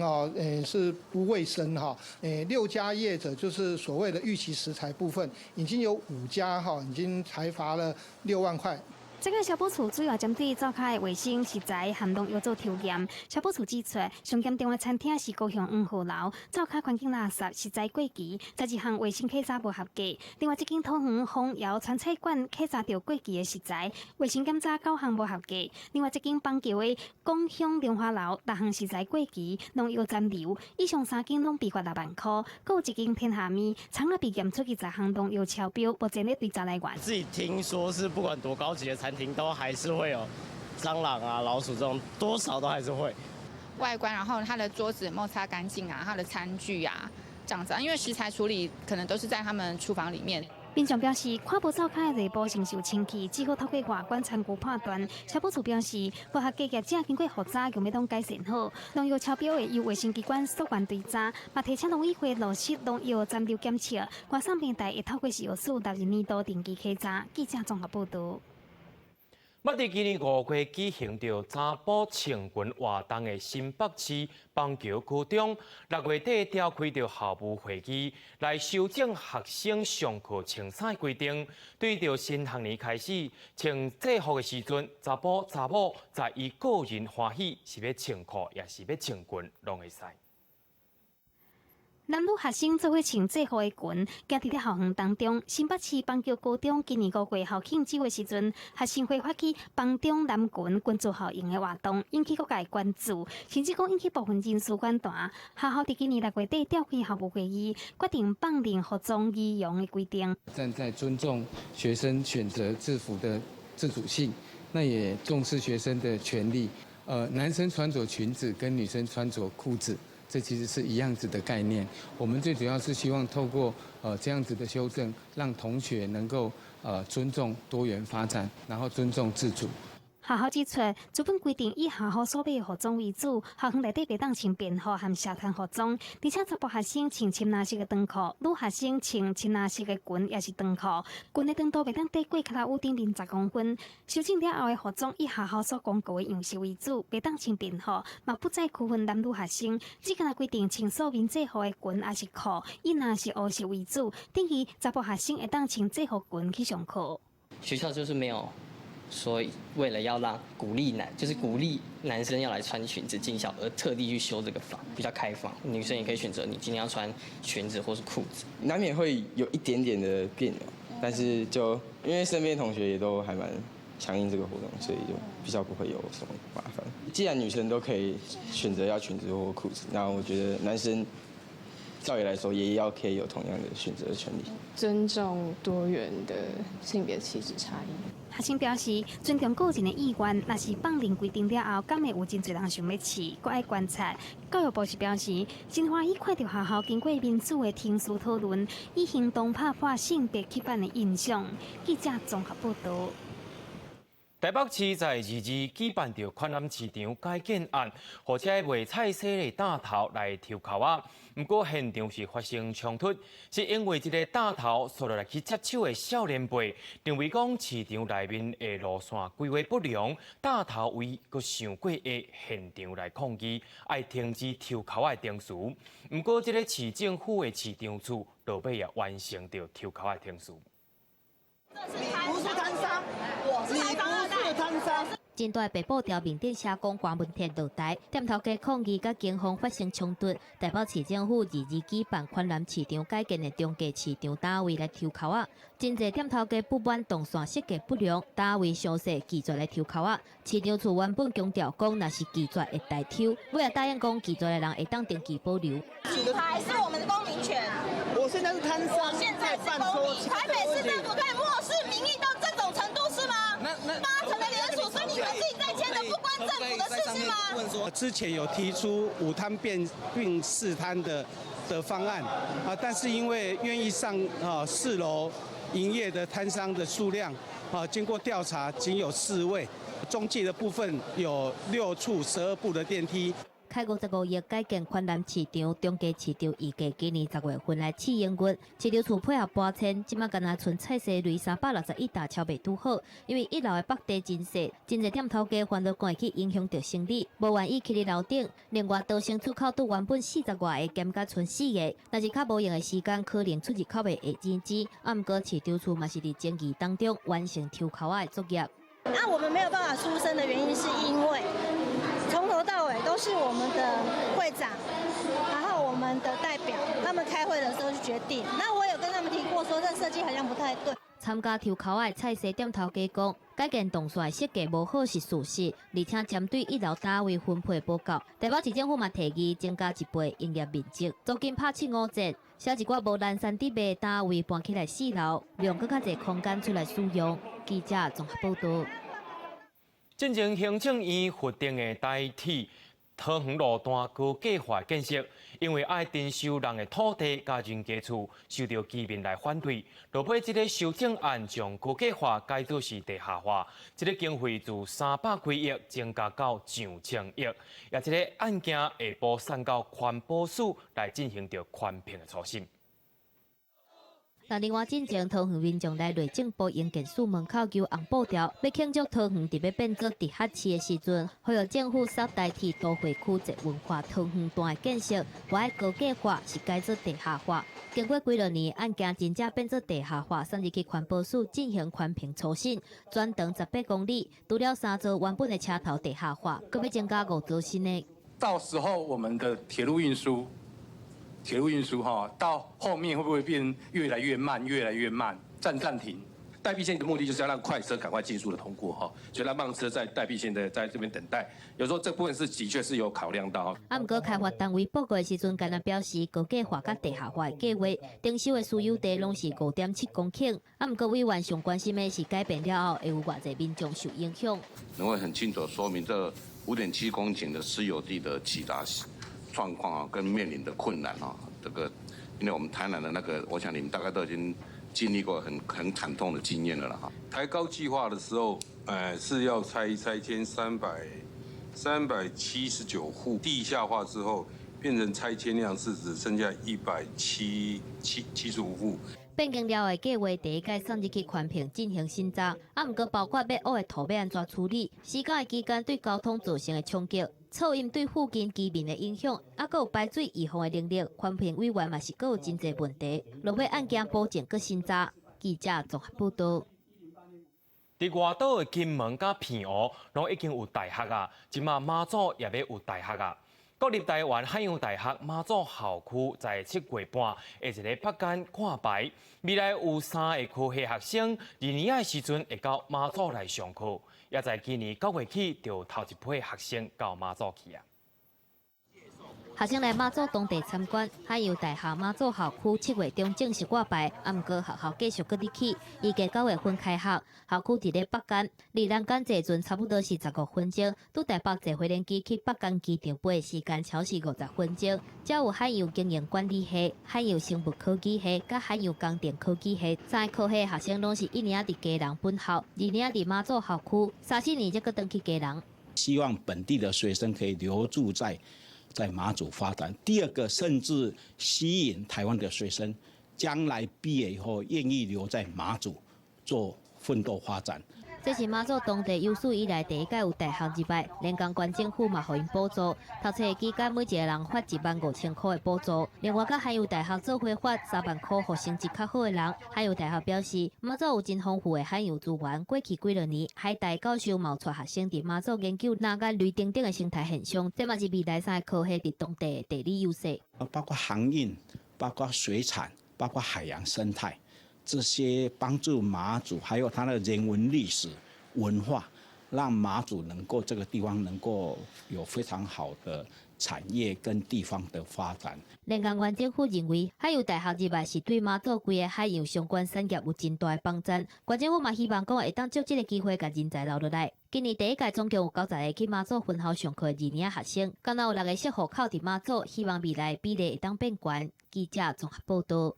是不卫生6家业者就是所谓的预期食材部分，已经有5家已经裁罚了6万块。这个消保处主要针对灶卡的卫生实在含量要做抽验。消保处指出，上严重的餐厅是高雄5号楼，灶卡环境垃圾实在过期，11项卫生稽查无合格。另外一间桃园丰窑川菜馆稽查到过期的食材，卫生检查9项无合格。另外一间邦桥的港乡莲花楼6项食材过期，农药残留。以上3间拢被罚6万块。还有一间天下面厂啊被验出20项农药超标，目前咧追查来源。自己听说是不管多高级的餐厅都还是会有蟑螂啊、老鼠这种，多少都还是会。外观，然后它的桌子有没有擦干净啊，它的餐具啊这样子啊，因为食材处理可能都是在他们厨房里面。民众表示，看不走开的内部承受清气，只好透过外观参估判断。消保处表示，符合价格正经过复查，用要当改善好。农药超标的由卫生机关所管追查，嘛提醒农委会落实农药残留检测。外送平台会透过食药署纳入年度定期稽查。记者综合报道。捌伫今年5月举行着查埔青云活动的新北市邦桥区中，6月底召开着校务会议，来修正学生上课穿衫规定。对着新学年开始穿制服的时阵，查埔查某在伊个人欢喜是要穿裤，也是要穿裙，拢会使。男女学生做伙穿制服的裙，行伫咧校园当中。新北市邦桥高中今年5月校庆酒的时阵，学生会发起帮中男裙均做效应的活动，引起各界关注，甚至讲引起部分人士反弹。学校伫今年6月底召开校务会议，决定放任服装仪容的规定。站在尊重学生选择制服的自主性，那也重视学生的权利。男生穿着裙子跟女生穿着裤子。这其实是一样子的概念。我们最主要是希望透过这样子的修正，让同学能够尊重多元发展，然后尊重自主。学校指出，主本规定以学校所买的服装为主，学校内底袂当穿便服和社团服装，而且查埔学生穿深蓝色的长裤，女学生穿深蓝色的裙也是长裤，裙的长度袂当低过脚头顶面10公分。修正了后的服装以学校所公告的样式为主，袂当穿便服，嘛不再区分男女学生，只敢规定穿素面制服的裙还是裤，以若是黑色为主。等于查埔学生会当穿制服裙去上课。学校就是没有。所以为了要鼓励男生要来穿裙子进校，而特地去修这个法，比较开放，女生也可以选择你今天要穿裙子或是裤子，难免会有一点点的别扭，但是就因为身边同学也都还蛮响应这个活动，所以就比较不会有什么麻烦。既然女生都可以选择要裙子或裤子，那我觉得男生照理来说也可以有同样的选择的权利，尊重多元的性别气质差异。学生表示尊重个人的意愿，若是放任规定了后，敢会有真侪人想要试，搁爱观察。教育部是表示，真欢喜看到学校经过民主的听书讨论，以行动拍破性别刻板的印象。记者综合报道。台北市在2日举办着宽南市场改建案，或者卖菜色的大头来抽口啊。不过现场是发生冲突，是因为一个大头坐落来去接手的少年辈，认为讲市场内面的路线规划不良，大头为阁上过的现场来抗议，爱停止抽口的程序。不过这个市政府的市场处落尾也完成着抽口的程序。不是摊商，我是台房二代摊商。真大北部条面顶写讲关门铁落台，店头家抗议甲警方发生冲突。台北市政府2日举办宽南市场改建的中价市场单位来抽口啊，真侪店头家不满动线设计不良，单位详细拒绝来抽口啊。市场处原本强调讲，若是拒绝会代抽，尾也答应讲拒绝的人会当定期保留。举牌是我们的公民权。我现在是摊商，我现在是公民。台北市政府可以漠视民意到这种程度是吗？8成的联署是你们自己在签的，不关政府的事是吗？之前有提出5摊并4摊的方案啊，但是因为愿意上4楼营业的摊商的数量啊，经过调查仅有4位，中介的部分有6处12部的电梯。开55亿改建宽南市场，中价市场预计今年10月份来试营运。市场处配合搬迁，即马敢若剩菜色类361大超未拄好，因为1楼的北地真细，真侪店头家烦恼赶去影响到生意，无愿意去伫楼顶。另外，稻城出口拄原本40外个，减甲剩4个，若是较无用的时间，可能出入口的会钱钱。毋过市场处嘛是伫争议当中完成抽口的作业。我们没有办法出声的原因是因为。从头到尾都是我们的会长，然后我们的代表，他们开会的时候就决定。那我有跟他们提过说，这设计好像不太对。参加抽口的菜色店头家讲，改建动线设计无好是事实，而且针对1楼单位分配不够。台北市政府嘛提议增加1倍营业面积，租金拍75折，写一寡无烂山地的单位搬起来4楼，用更较侪空间出来使用。记者综合报道。进前行政院核定的代替桃园路段高计划建设，因为爱征收人的土地、家人家厝，受到居民来反对。落尾这个修正案将高计划改做是地下化，这个经费自300几亿增加到上千亿，也这个案件下晡送到环保署来进行着宽评的初审。但另外进前，桃园民众来内政部营建署门口求红布条，要庆祝桃园伫要变做地下市的时阵，呼吁政府稍代替都会区一文化桃园段的建设，不爱高计划是改做地下化。经过几落年，案件真正变做地下化，甚至去环保署进行宽评初审，全长18公里，除了3座原本的车头地下化，搁要增加5座新的。到时候我们的铁路运输哈，到后面会不会变越来越慢，暂停？代币线的目的就是要让快车赶快尽速的通过哈，所以让慢车在代币线的在这边等待。有时候这部分的确是有考量到。不过开发单位报告的时阵，敢若表示高计划甲地下化的计划，征收的私有地拢是5.7公顷。不过委员上关心的是改变了后，会有偌济民众受影响。能够很清楚说明这5.7公顷的私有地的其他状况啊，跟面临的困难啊，这个，因为我们台南的那个，我想你们大概都已经经历过很惨痛的经验了哈。台高计划的时候，是要拆迁379户，地下化之后变成拆迁量是只剩下175户。变更了的计划第一届送入去宽评进行审查，不过包括要挖的土要安怎处理，施工的期间对交通造成的冲击。噪音对附近居民的影响，还有排水预防的能力，环评委员嘛是各有真侪问题。落尾案件保证搁审查，记者综合报道。伫外岛的金门甲澎湖，拢已经有大学啊，即马马祖也要有大学啊。国立台湾海洋大学马祖校区在7月半会一个北间挂牌，未来有3个科系学生2年的时阵会到马祖来上课。也在今年9月起，就头一批学生到马祖去啊。学生来马祖当地参观，海洋大学马祖校区7月中正式挂牌，不过学校继续搁入去，预计9月份开学。校区伫咧北间，离南间坐船差不多是15分钟，拄台北坐飞轮机去北间机场飞的时间超是50分钟。才有海洋经营管理系、海洋生物科技系、甲海洋工程科技系3个科系学生拢是1年伫基隆本校，2年伫马祖校区，3、4年才搁转去基隆。希望本地的学生可以留住在马祖发展。第二个，甚至吸引台湾的学生将来毕业以后愿意留在马祖做奋斗发展。这是马祖当地有史以来第一届有大学入学，连公县政府嘛，予因补助。读册期间，每一个人发15000块的补助。另外，甲海洋大学做伙发3万块，互成绩较好的人。海洋大学表示，马祖有真丰富的海洋资源。过去几落年，海大教授冒出学生伫马祖研究南竿类等等的生态现象，这嘛是未来3个科系伫当地的地理优势。包括航运，包括水产，包括海洋生态。这些帮助马祖，还有它的人文历史文化，让马祖能够这个地方能够有非常好的产业跟地方的发展。连江县政府认为，海洋大学入学是对马祖规个海洋相关产业有真大的帮助。县政府嘛希望讲会当借这个机会，甲人才留落来。今年第一届总共有90个去马祖分校上课的2年学生，刚好有6个适户口伫马祖，希望未来比例会当变悬。记者综合报道。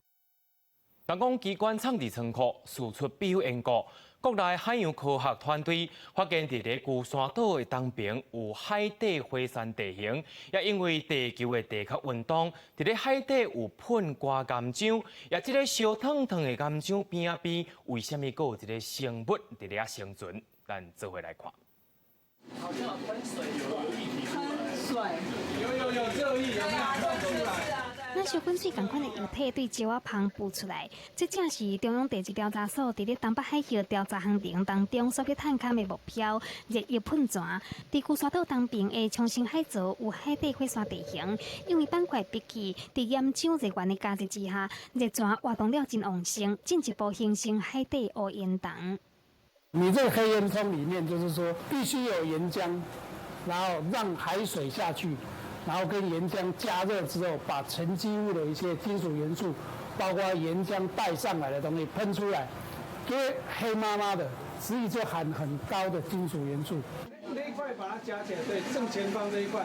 人工机关创治仓库释出秘有研究，国内海洋科学团队发现，伫咧龟山岛的东边有海底火山地形，也因为地球的地壳运动，伫咧海底有喷刮岩浆，也即个烧烫烫的岩浆边啊边，为什么佫有一个生物伫咧生存？咱做伙来看。好像喷水有液体出来。喷水有热液，有没有喷出来？那小粉水同款的液体对石仔旁浮出来，这正是中央地质调查所伫咧东北海域调查行程当中所去探勘的目标——热液喷泉。伫龟山岛东边的冲绳海槽有海底火山地形，因为板块逼起，伫岩浆热源的加持之下，热泉活动了真旺盛，进一步形成海底乌烟洞。你这个黑烟囱里面，就是说必须有岩浆，然后让海水下去。然后跟岩浆加热之后，把沉积物的一些金属元素，包括岩浆带上来的东西喷出来，因为黑麻麻的，所以就含很高的金属元素。那一块把它夹起来，对，正前方这一块。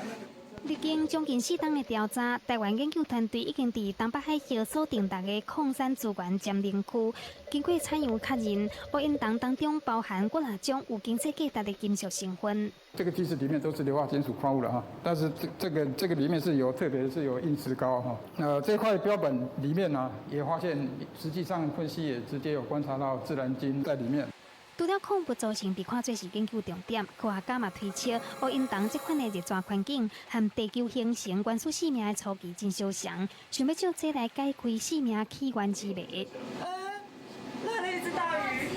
历经将近4档的调查，台湾研究团队已经伫东北海峡锁定大个矿山资源占领区。经过采样确认，乌烟弹当中包含几啊种有经济价值的金属成分。这个梯子里面都是硫化金属矿物了哈，但是这个里面是有，特别是有硬石膏哈。这块标本里面呢，也发现实际上分析也直接有观察到自然金在里面。除了矿物造成被看作是研究重点，科学家嘛推测乌烟弹这款的热带环境和地球形成原始生命的初期真相像，想要借这来解开生命起源之谜。那里一只大鱼。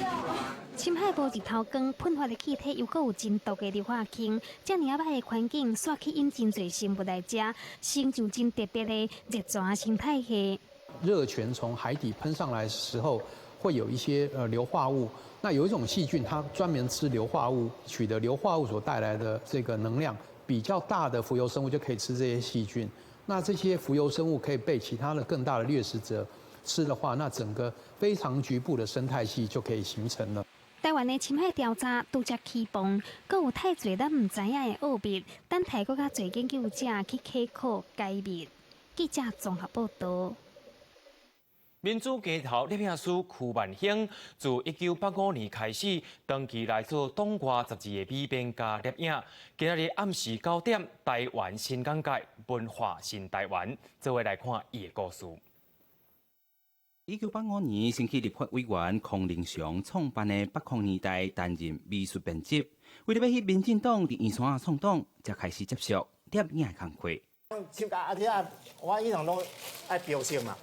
深海无日头光喷发的气体，又有真毒的硫化氢，这么歹的环境，煞去引真侪生物来食，成就真特别的热带生态系。热泉从海底喷上来的时候，会有一些硫化物。那有一种细菌，它专门吃硫化物，取得硫化物所带来的这个能量，比较大的浮游生物就可以吃这些细菌。那这些浮游生物可以被其他的更大的掠食者吃的话，那整个非常局部的生态系就可以形成了。台湾的深海调查拄则起步，阁有太侪咱唔知影的奥秘，等待更较侪研究者去开课解密。记者综合报道。民主街头摄影师曲万兴自1985年开始，长期来自东外杂志的美编加摄影。今日暗时9点，台湾新眼界，文化新台湾，做伙来看伊的故事。 1985年，升起立法委员孔令祥创办的《北控年代》担任美术编辑。为了要去民进党伫圆山创党，才开始接触摄影的工课。参加我以前拢爱标示嘛。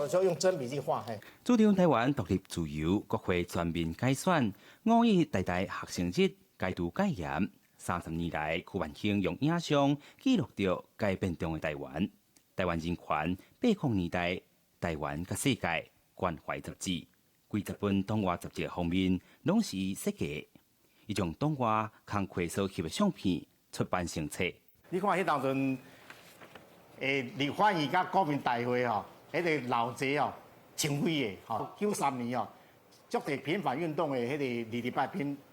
就用真笔去画。主张台湾独立自由，国会全面改选，5.1代代学生日戒毒戒严。30年来，曲万兴用影像记录着改变中的台湾。台湾人权、北控年代、台湾甲世界关怀杂志，几十本东华杂志封面拢是伊设计。伊将东华工课所翕的相片出版成册。你看迄当阵，立法院甲国民大会吼。 迄个老贼哦，前卫的吼，93年哦，足侪平反运动的迄个2礼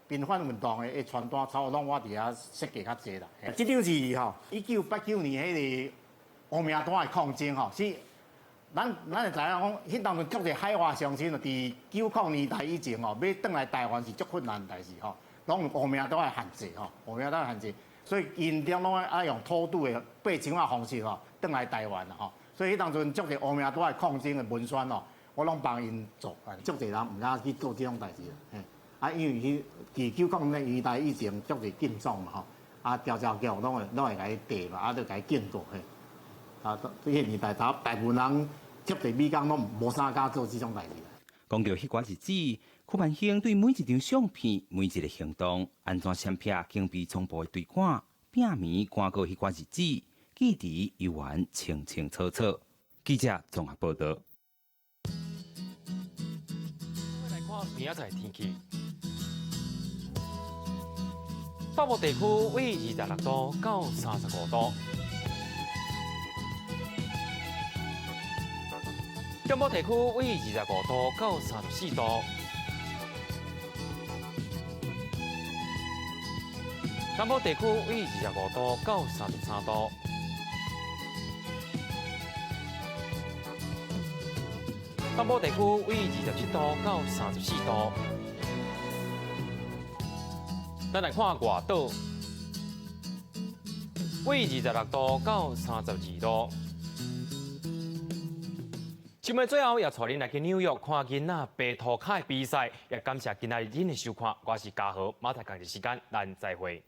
平反运动的传单，差不多拢我伫遐设计较济啦。这张是吼，1989年迄个乌名单的抗争吼，是咱会知影讲，迄当阵足侪海外乡亲哦，伫90年代以前哦，要转来台湾是足困难代志吼，拢用乌名单的限制吼，乌名单限制，所以因点拢爱用偷渡的8种啊方式吼，转来台湾啦吼。 所以迄当阵足侪乌名单的抗争的文宣哦，我拢帮因做，足侪人唔敢去做这种代志啦。啊，因为伫90年代以前足侪竞争嘛吼，啊调查局拢会甲伊地嘛，啊都甲伊建过嘿。啊，迄年代大部分人接地美工拢无啥敢做这种代志。讲到迄寡日子，曲万兴对每一张相片、每一个行动，安怎闪爍警备总部的对赶，拼命赶过迄寡日子。 记忆犹原清清楚楚。记者综合报道。来看明仔载天气。北部地区为26度到35度，中部地区为25度到34度，南部地区为25度到33度。 东部地区为27度到34度，咱来看外岛，为26度到32度。节目最后也带恁来去纽约看囡仔白兔卡的比赛，也感谢今仔日恁的收看，我是嘉豪，马太同一时间咱再会。